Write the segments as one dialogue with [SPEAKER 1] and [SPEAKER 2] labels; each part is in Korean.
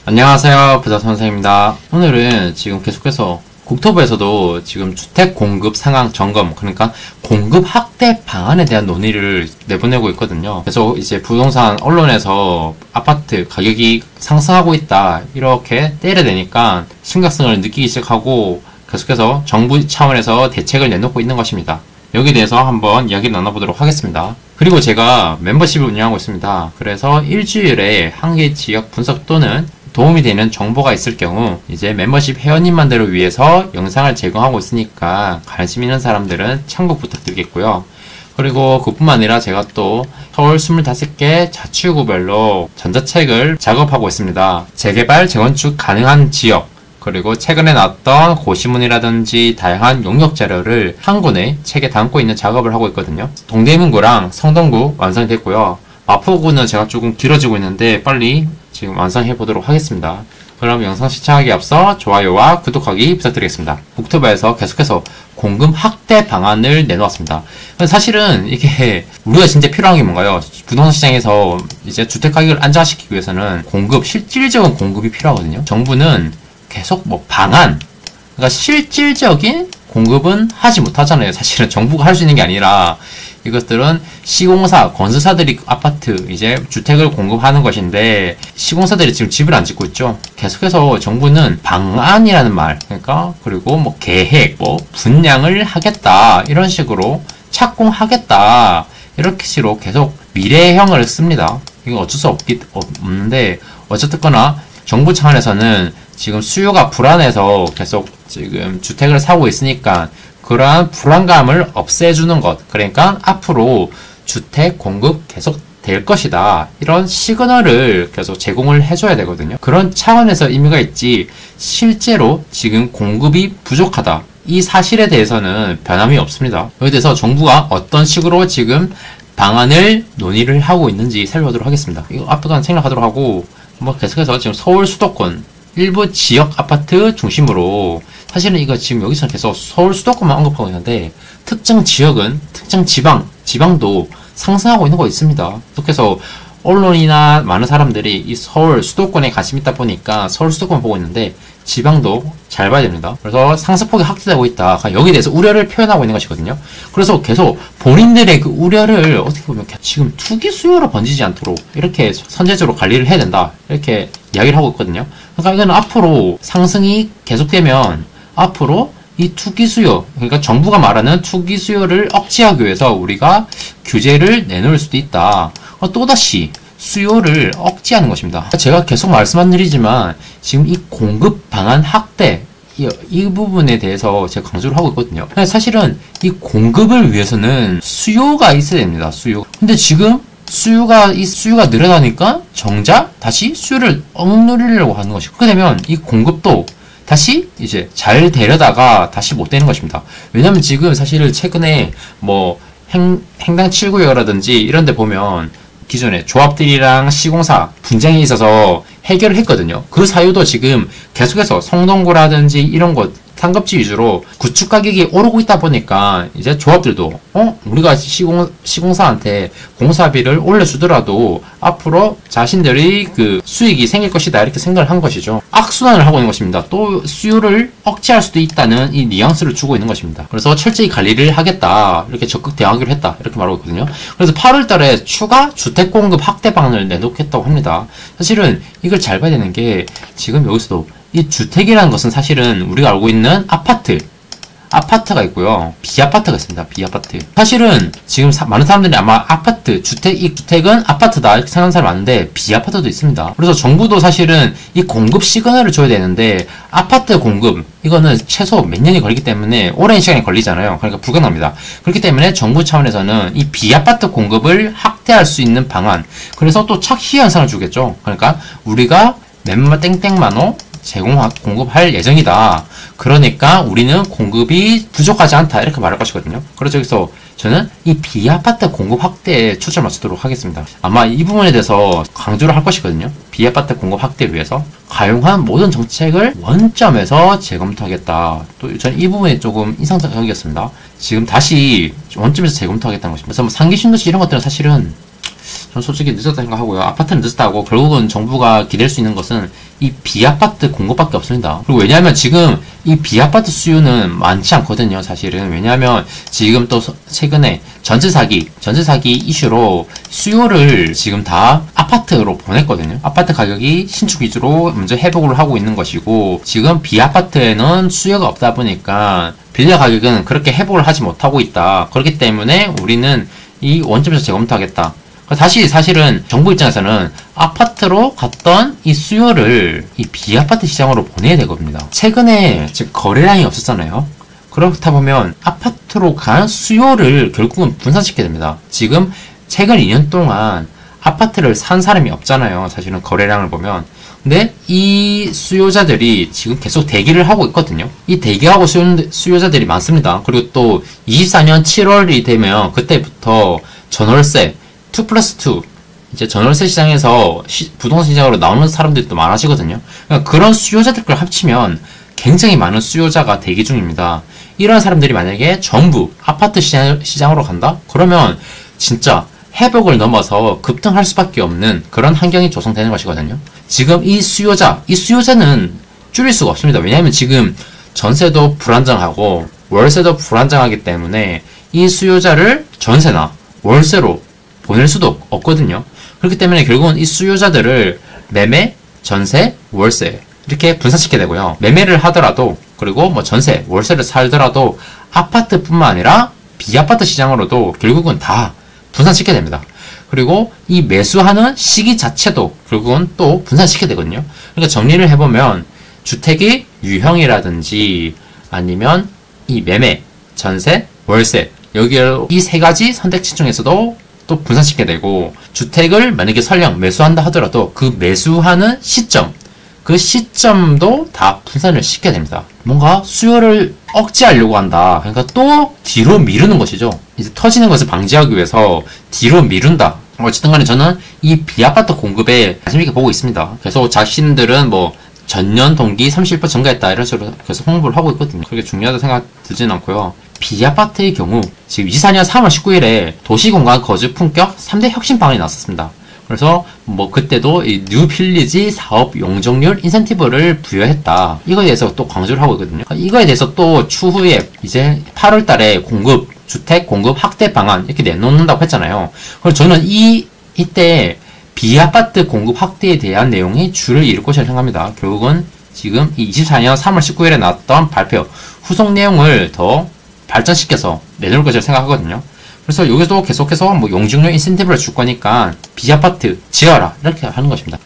[SPEAKER 1] 안녕하세요, 부자 선생입니다. 오늘은 지금 계속해서 국토부에서도 지금 주택 공급 상황 점검, 그러니까 공급 확대 방안에 대한 논의를 내보내고 있거든요. 그래서 이제 부동산 언론에서 아파트 가격이 상승하고 있다, 이렇게 때려대니까 심각성을 느끼기 시작하고 계속해서 정부 차원에서 대책을 내놓고 있는 것입니다. 여기에 대해서 한번 이야기를 나눠보도록 하겠습니다. 그리고 제가 멤버십을 운영하고 있습니다. 그래서 일주일에 한 개 지역 분석 또는 도움이 되는 정보가 있을 경우 이제 멤버십 회원님만들을 위해서 영상을 제공하고 있으니까 관심 있는 사람들은 참고 부탁드리겠고요. 그리고 그뿐만 아니라 제가 또 서울 25개 자치구별로 전자책을 작업하고 있습니다. 재개발, 재건축 가능한 지역, 그리고 최근에 나왔던 고시문이라든지 다양한 용역 자료를 한 권의 책에 담고 있는 작업을 하고 있거든요. 동대문구랑 성동구 완성됐고요. 마포구는 제가 조금 길어지고 있는데 빨리 지금 완성해 보도록 하겠습니다. 그럼 영상 시청하기 앞서 좋아요와 구독하기 부탁드리겠습니다. 국토부에서 계속해서 공급 확대 방안을 내놓았습니다. 사실은 이게 우리가 진짜 필요한 게 뭔가요? 부동산 시장에서 이제 주택 가격을 안정화시키기 위해서는 공급, 실질적인 공급이 필요하거든요. 정부는 계속 방안, 그러니까 실질적인 공급은 하지 못하잖아요. 사실은 정부가 할 수 있는 게 아니라 이것들은 시공사, 건설사들이 아파트, 이제 주택을 공급하는 것인데 시공사들이 지금 집을 안 짓고 있죠. 계속해서 정부는 방안이라는 말, 그러니까 그리고 계획, 분양을 하겠다, 이런 식으로 착공하겠다, 이렇게 식으로 계속 미래형을 씁니다. 이거 어쩔 수 없는데 어쨌거나 정부 차원에서는 지금 수요가 불안해서 계속 지금 주택을 사고 있으니까 그러한 불안감을 없애주는 것, 그러니까 앞으로 주택 공급 계속 될 것이다, 이런 시그널을 계속 제공을 해줘야 되거든요. 그런 차원에서 의미가 있지 실제로 지금 공급이 부족하다, 이 사실에 대해서는 변함이 없습니다. 여기에 대해서 정부가 어떤 식으로 지금 방안을 논의를 하고 있는지 살펴보도록 하겠습니다. 이거 앞부분 생략하도록 하고 계속해서 지금 서울 수도권 일부 지역 아파트 중심으로, 사실은 이거 지금 여기서 계속 서울 수도권만 언급하고 있는데 특정 지역은 특정 지방도 상승하고 있는 거 있습니다. 그래서 언론이나 많은 사람들이 이 서울 수도권에 관심 있다 보니까 서울 수도권 보고 있는데 지방도 잘 봐야 됩니다. 그래서 상승폭이 확대되고 있다, 여기에 대해서 우려를 표현하고 있는 것이거든요. 그래서 계속 본인들의 그 우려를 어떻게 보면 지금 투기 수요로 번지지 않도록 이렇게 선제적으로 관리를 해야 된다, 이렇게 이야기를 하고 있거든요. 그러니까 이거는 앞으로 상승이 계속되면 앞으로 이 투기 수요, 그러니까 정부가 말하는 투기 수요를 억제하기 위해서 우리가 규제를 내놓을 수도 있다. 또다시 수요를 억제하는 것입니다. 제가 계속 말씀드리지만 지금 이 공급 방안 확대, 이 부분에 대해서 제가 강조를 하고 있거든요. 사실은 이 공급을 위해서는 수요가 있어야 됩니다. 수요. 근데 지금 수요가 늘어나니까 정작 다시 수요를 억누르려고 하는 것이고, 그렇게 되면 이 공급도 다시 이제 잘 되려다가 다시 못 되는 것입니다. 왜냐면 지금 사실 최근에 행당 7구역이라든지 이런 데 보면 기존에 조합들이랑 시공사 분쟁이 있어서 해결을 했거든요. 그 사유도 지금 계속해서 성동구라든지 이런 곳 상급지 위주로 구축 가격이 오르고 있다 보니까 이제 조합들도 우리가 시공사한테 공사비를 올려주더라도 앞으로 자신들이 그 수익이 생길 것이다, 이렇게 생각을 한 것이죠. 악순환을 하고 있는 것입니다. 또 수요를 억제할 수도 있다는 이 뉘앙스를 주고 있는 것입니다. 그래서 철저히 관리를 하겠다, 이렇게 적극 대응하기로 했다, 이렇게 말하고 있거든요. 그래서 8월 달에 추가 주택 공급 확대 방안을 내놓겠다고 합니다. 사실은 이걸 잘 봐야 되는 게 지금 여기서도 이 주택이라는 것은 사실은 우리가 알고 있는 아파트가 있고요, 비아파트가 있습니다. 비아파트. 사실은 지금 많은 사람들이 아마 이 주택은 아파트다, 이렇게 생각하는 사람이 많은데 비아파트도 있습니다. 그래서 정부도 사실은 이 공급 시그널을 줘야 되는데 아파트 공급, 이거는 최소 몇 년이 걸리기 때문에 오랜 시간이 걸리잖아요. 그러니까 불가능합니다. 그렇기 때문에 정부 차원에서는 이 비아파트 공급을 확대할 수 있는 방안, 그래서 또 착시 현상을 주겠죠. 그러니까 우리가 몇만 땡땡만호 공급할 예정이다. 그러니까 우리는 공급이 부족하지 않다, 이렇게 말할 것이거든요. 그래서 여기서 저는 이 비아파트 공급 확대에 초점을 맞추도록 하겠습니다. 아마 이 부분에 대해서 강조를 할 것이거든요. 비아파트 공급 확대를 위해서 가용한 모든 정책을 원점에서 재검토하겠다. 또 저는 이 부분이 조금 인상적이었습니다. 지금 다시 원점에서 재검토하겠다는 것입니다. 그래서 상기 신도시 이런 것들은 사실은 저는 솔직히 늦었다 생각하고요. 아파트는 늦었다고 결국은 정부가 기댈 수 있는 것은 이 비아파트 공급밖에 없습니다. 그리고 왜냐하면 지금 이 비아파트 수요는 많지 않거든요. 사실은. 왜냐하면 지금 또 최근에 전세 사기 이슈로 수요를 지금 다 아파트로 보냈거든요. 아파트 가격이 신축 위주로 먼저 회복을 하고 있는 것이고, 지금 비아파트에는 수요가 없다 보니까 빌라 가격은 그렇게 회복을 하지 못하고 있다. 그렇기 때문에 우리는 이 원점에서 재검토하겠다. 다시 사실은 정부 입장에서는 아파트로 갔던 이 수요를 이 비아파트 시장으로 보내야 되겁니다. 최근에 즉 거래량이 없었잖아요. 그렇다 보면 아파트로 간 수요를 결국은 분산시켜야 됩니다. 지금 최근 2년 동안 아파트를 산 사람이 없잖아요. 사실은 거래량을 보면. 근데 이 수요자들이 지금 계속 대기를 하고 있거든요. 이 대기하고 수요자들이 많습니다. 그리고 또 24년 7월이 되면 그때부터 전월세 2+2 이제 전월세 시장에서 부동산 시장으로 나오는 사람들이 또 많아지거든요. 그러니까 그런 수요자들을 합치면 굉장히 많은 수요자가 대기 중입니다. 이런 사람들이 만약에 전부 아파트 시장으로 간다? 그러면 진짜 회복을 넘어서 급등할 수밖에 없는 그런 환경이 조성되는 것이거든요. 지금 이 수요자는 줄일 수가 없습니다. 왜냐하면 지금 전세도 불안정하고 월세도 불안정하기 때문에 이 수요자를 전세나 월세로 보낼 수도 없거든요. 그렇기 때문에 결국은 이 수요자들을 매매, 전세, 월세 이렇게 분산시켜야 되고요. 매매를 하더라도 그리고 뭐 전세, 월세를 살더라도 아파트뿐만 아니라 비아파트 시장으로도 결국은 다 분산시켜야 됩니다. 그리고 이 매수하는 시기 자체도 결국은 또 분산시켜야 되거든요. 그러니까 정리를 해보면 주택이 유형이라든지 아니면 이 매매, 전세, 월세 여기 이 세 가지 선택지 중에서도 또 분산시켜야 되고, 주택을 만약에 설령 매수한다 하더라도 그 매수하는 시점, 그 시점도 다 분산을 시켜야 됩니다. 뭔가 수요를 억제하려고 한다. 그러니까 또 뒤로 미루는 것이죠. 이제 터지는 것을 방지하기 위해서 뒤로 미룬다. 어쨌든 간에 저는 이 비아파트 공급에 관심있게 보고 있습니다. 그래서 자신들은 뭐 전년 동기 31% 증가했다 이런 식으로 계속 홍보를 하고 있거든요. 그렇게 중요하다고 생각 들지는 않고요. 비아파트의 경우 지금 24년 3월 19일에 도시공간 거주 품격 3대 혁신 방안이 나왔습니다. 그래서 뭐 그때도 이 뉴빌리지 사업 용적률 인센티브를 부여했다. 이거에 대해서 또 강조를 하고 있거든요. 이거에 대해서 또 추후에 이제 8월 달에 주택 공급 확대 방안 이렇게 내놓는다고 했잖아요. 그래서 저는 이때 비아파트 공급 확대에 대한 내용이 줄을 이룰 것이라 생각합니다. 결국은 지금 24년 3월 19일에 나왔던 발표 후속 내용을 더 발전시켜서 내놓을 것이라 생각하거든요. 그래서 여기서 계속해서 뭐 용적률 인센티브를 줄 거니까 비아파트 지어라 이렇게 하는 것입니다.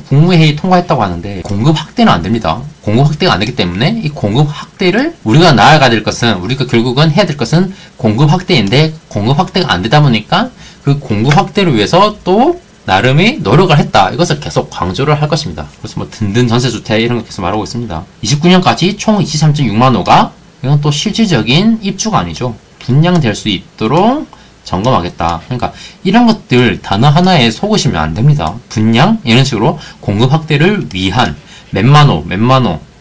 [SPEAKER 1] 국무회의 통과했다고 하는데 공급 확대는 안 됩니다. 공급 확대가 안 되기 때문에 이 공급 확대를 우리가 나아가야 될 것은, 우리가 결국은 해야 될 것은 공급 확대인데 공급 확대가 안 되다 보니까 그 공급 확대를 위해서 또 나름의 노력을 했다. 이것을 계속 강조를 할 것입니다. 그래서 뭐 든든 전세주택 이런 거 계속 말하고 있습니다. 29년까지 총 23.6만 호가, 이건 또 실질적인 입주가 아니죠. 분양될 수 있도록 점검하겠다. 그러니까 이런 것들 단어 하나에 속으시면 안 됩니다. 분양 이런 식으로 공급 확대를 위한 몇만 호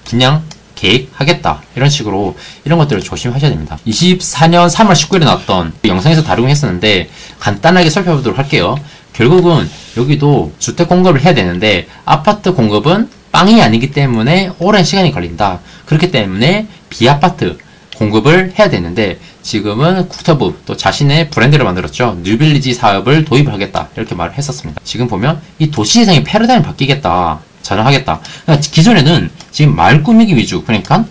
[SPEAKER 1] 분양 계획하겠다. 이런 식으로 이런 것들을 조심하셔야 됩니다. 24년 3월 19일에 나왔던 영상에서 다루긴 했었는데 간단하게 살펴보도록 할게요. 결국은 여기도 주택 공급을 해야 되는데 아파트 공급은 빵이 아니기 때문에 오랜 시간이 걸린다. 그렇기 때문에 비아파트 공급을 해야 되는데 지금은 국토부 또 자신의 브랜드를 만들었죠. 뉴빌리지 사업을 도입하겠다 이렇게 말을 했었습니다. 지금 보면 이 도시재생의 패러다임이 바뀌겠다, 전환하겠다. 그러니까 기존에는 지금 말 꾸미기 위주, 그러니까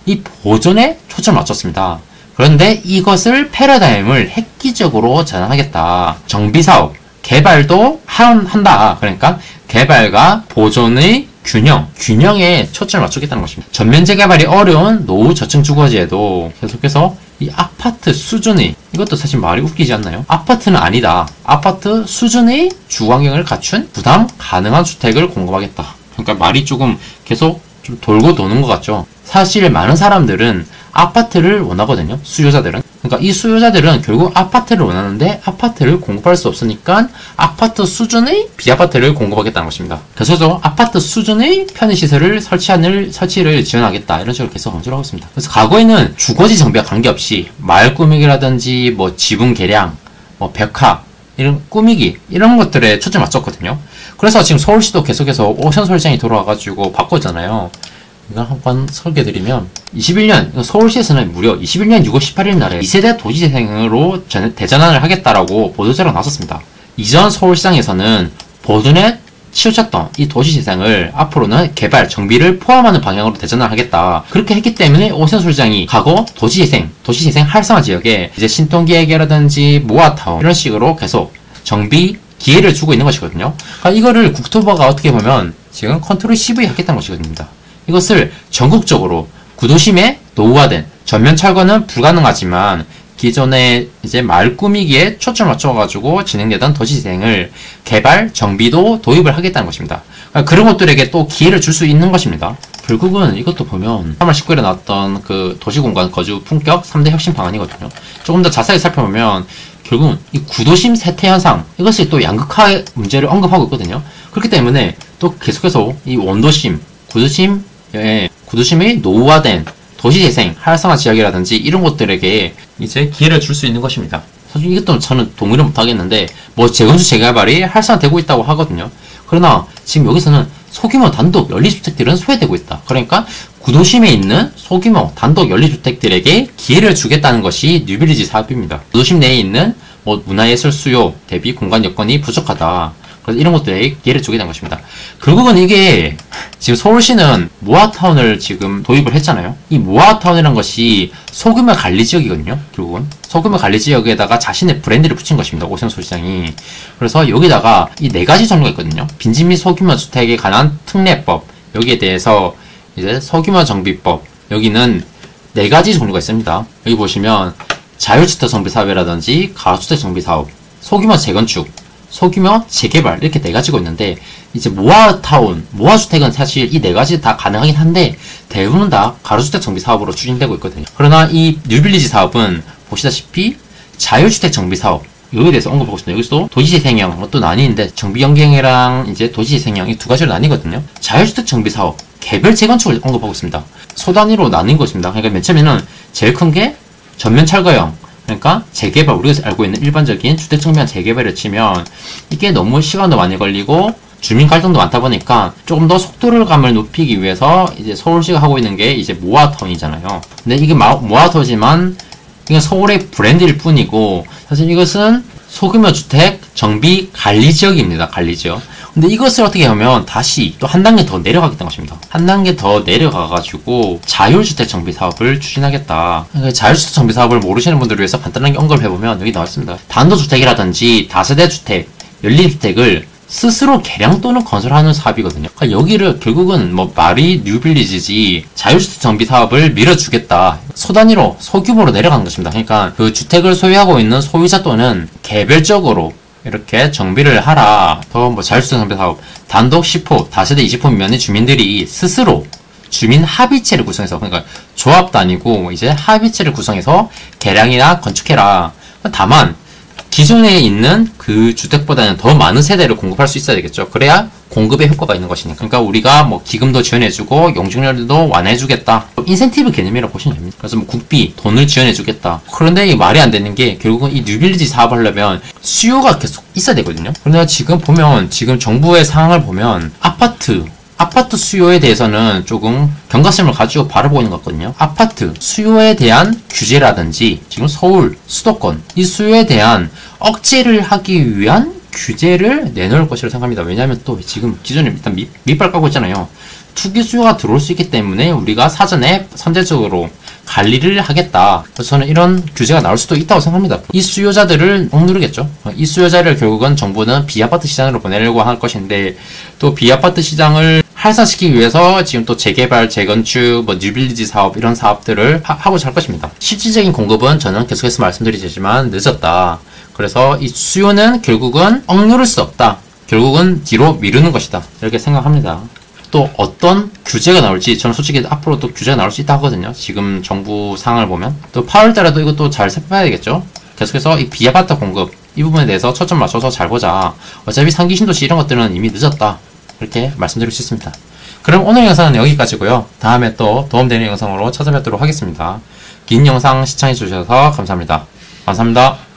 [SPEAKER 1] 이 보존에 초점을 맞췄습니다. 그런데 이것을 패러다임을 획기적으로 전환하겠다. 정비사업, 개발도 한다. 그러니까 개발과 보존의 균형에 초점을 맞추겠다는 것입니다. 전면 재개발이 어려운 노후 저층 주거지에도 계속해서 이 아파트 수준의, 이것도 사실 말이 웃기지 않나요? 아파트는 아니다. 아파트 수준의 주거환경을 갖춘 부담 가능한 주택을 공급하겠다. 그러니까 말이 조금 계속 좀 돌고 도는 것 같죠. 사실 많은 사람들은 아파트를 원하거든요. 수요자들은. 그러니까 이 수요자들은 결국 아파트를 원하는데 아파트를 공급할 수 없으니까 아파트 수준의 비아파트를 공급하겠다는 것입니다. 그래서 아파트 수준의 편의시설을 설치를 지원하겠다. 이런 식으로 계속 강조를 하고 있습니다. 그래서 과거에는 주거지 정비와 관계없이 마을 꾸미기라든지 뭐 지붕 개량, 뭐 벽화, 이런 꾸미기 이런 것들에 초점을 맞췄거든요. 그래서 지금 서울시도 계속해서 오션 설정이 돌아와가지고 바꿨잖아요. 이걸 한번 설계드리면 21년 서울시에서는 무려 21년 6월 18일 날에 2세대 도시재생으로 대전환을 하겠다라고 보도자료가 나왔었습니다. 이전 서울시장에서는 보존에 치우쳤던 이 도시재생을 앞으로는 개발, 정비를 포함하는 방향으로 대전환하겠다. 그렇게 했기 때문에 오세훈 시장이 과거 도시재생 활성화 지역에 이제 신통기획이라든지 모아타운 이런 식으로 계속 정비 기회를 주고 있는 것이거든요. 그러니까 이거를 국토부가 어떻게 보면 지금 컨트롤 CV 하겠다는 것이거든요. 이것을 전국적으로 구도심에 노후화된 전면 철거는 불가능하지만 기존의 이제 마을 꾸미기에 초점을 맞춰가지고 진행되던 도시재생을 개발, 정비도 도입을 하겠다는 것입니다. 그러니까 그런 것들에게 또 기회를 줄 수 있는 것입니다. 결국은 이것도 보면 3월 19일에 나왔던 그 도시공간 거주 품격 3대 혁신 방안이거든요. 조금 더 자세히 살펴보면 결국은 이 구도심 쇠퇴 현상 이것이 또 양극화 문제를 언급하고 있거든요. 그렇기 때문에 또 계속해서 이 원도심, 구도심이 노후화된 도시재생, 활성화 지역이라든지 이런 곳들에게 이제 기회를 줄 수 있는 것입니다. 사실 이것도 저는 동의를 못하겠는데 뭐 재건축 재개발이 활성화되고 있다고 하거든요. 그러나 지금 여기서는 소규모 단독 연립주택들은 소외되고 있다. 그러니까 구도심에 있는 소규모 단독 연립주택들에게 기회를 주겠다는 것이 뉴빌리지 사업입니다. 구도심 내에 있는 뭐 문화예술 수요 대비 공간 여건이 부족하다. 그래서 이런 것들에 기회를 주게 된 것입니다. 결국은 이게 지금 서울시는 모아타운을 지금 도입을 했잖아요. 이 모아타운이라는 것이 소규모 관리 지역이거든요. 결국은 소규모 관리 지역에다가 자신의 브랜드를 붙인 것입니다. 오세훈 서울시장이. 그래서 여기다가 이 4가지 종류가 있거든요. 빈집 및 소규모 주택에 관한 특례법, 여기에 대해서 이제 소규모 정비법, 여기는 4가지 종류가 있습니다. 여기 보시면 자율주택 정비사업이라든지 가로주택 정비사업, 소규모 재건축, 소규모 재개발 이렇게 4가지가 있는데 이제 모아타운, 모아주택은 사실 이 4가지 다 가능하긴 한데 대부분 다 가로주택 정비 사업으로 추진되고 있거든요. 그러나 이 뉴빌리지 사업은 보시다시피 자율주택 정비 사업 여기에 대해서 언급하고 있습니다. 여기서도 도시재생형 또 나뉘는데 정비연경이랑 이제 도시재생형 이 2가지로 나뉘거든요. 자율주택 정비 사업, 개별 재건축을 언급하고 있습니다. 소단위로 나뉜 것입니다. 그러니까 맨 처음에는 제일 큰 게 전면 철거형, 그러니까 재개발, 우리가 알고 있는 일반적인 주택정비한 재개발을 치면 이게 너무 시간도 많이 걸리고 주민 갈등도 많다 보니까 조금 더 속도감을 높이기 위해서 이제 서울시가 하고 있는 게 이제 모아타운이잖아요. 근데 이게 모아타운이지만 이건 서울의 브랜드일 뿐이고 사실 이것은 소규모 주택 정비 관리 지역입니다. 관리 지역. 근데 이것을 어떻게 하면 다시 또 한 단계 더 내려가겠다는 것입니다. 한 단계 더 내려가가지고 자율주택 정비 사업을 추진하겠다. 그러니까 자율주택 정비 사업을 모르시는 분들을 위해서 간단하게 언급을 해보면 여기 나와 있습니다. 단독주택이라든지 다세대 주택, 연립주택을 스스로 개량 또는 건설하는 사업이거든요. 그러니까 여기를 결국은 뭐 말이 뉴빌리지지 자율주택 정비 사업을 밀어주겠다. 소단위로 소규모로 내려가는 것입니다. 그러니까 그 주택을 소유하고 있는 소유자 또는 개별적으로 이렇게 정비를 하라. 더 뭐 자율주택 정비 사업, 단독 10호, 다세대 20호 미만의 주민들이 스스로 주민 합의체를 구성해서, 그러니까 조합도 아니고 이제 합의체를 구성해서 개량이나 건축해라. 다만 기존에 있는 그 주택보다는 더 많은 세대를 공급할 수 있어야 되겠죠. 그래야 공급에 효과가 있는 것이니까. 그러니까 우리가 뭐 기금도 지원해주고 용적률도 완화해주겠다. 인센티브 개념이라고 보시면 됩니다. 그래서 뭐 국비, 돈을 지원해주겠다. 그런데 이 말이 안 되는 게 결국은 이 뉴빌리지 사업을 하려면 수요가 계속 있어야 되거든요. 그런데 지금 보면 지금 정부의 상황을 보면 아파트 수요에 대해서는 조금 경각심을 가지고 바라보고 있는 것 같거든요. 아파트 수요에 대한 규제라든지 지금 서울 수도권 이 수요에 대한 억제를 하기 위한 규제를 내놓을 것이라고 생각합니다. 왜냐하면 또 지금 기존에 일단 밑발 까고 있잖아요. 투기 수요가 들어올 수 있기 때문에 우리가 사전에 선제적으로 관리를 하겠다. 그래서 저는 이런 규제가 나올 수도 있다고 생각합니다. 이 수요자들을 억누르겠죠. 이 수요자를 결국은 정부는 비아파트 시장으로 보내려고 할 것인데 또 비아파트 시장을 활성화시키기 위해서 지금 또 재개발, 재건축, 뭐 뉴빌리지 사업 이런 사업들을 하고자 할 것입니다. 실질적인 공급은 저는 계속해서 말씀드리지만 늦었다. 그래서 이 수요는 결국은 억누를 수 없다. 결국은 뒤로 미루는 것이다. 이렇게 생각합니다. 또 어떤 규제가 나올지 저는 솔직히 앞으로 또 규제가 나올 수 있다 하거든요. 지금 정부 상황을 보면 또 8월달에도 이것도 잘 살펴봐야 되겠죠. 계속해서 이 비아파트 공급 이 부분에 대해서 초점 맞춰서 잘 보자. 어차피 상기 신도시 이런 것들은 이미 늦었다. 이렇게 말씀드릴 수 있습니다. 그럼 오늘 영상은 여기까지고요. 다음에 또 도움되는 영상으로 찾아뵙도록 하겠습니다. 긴 영상 시청해 주셔서 감사합니다. 감사합니다.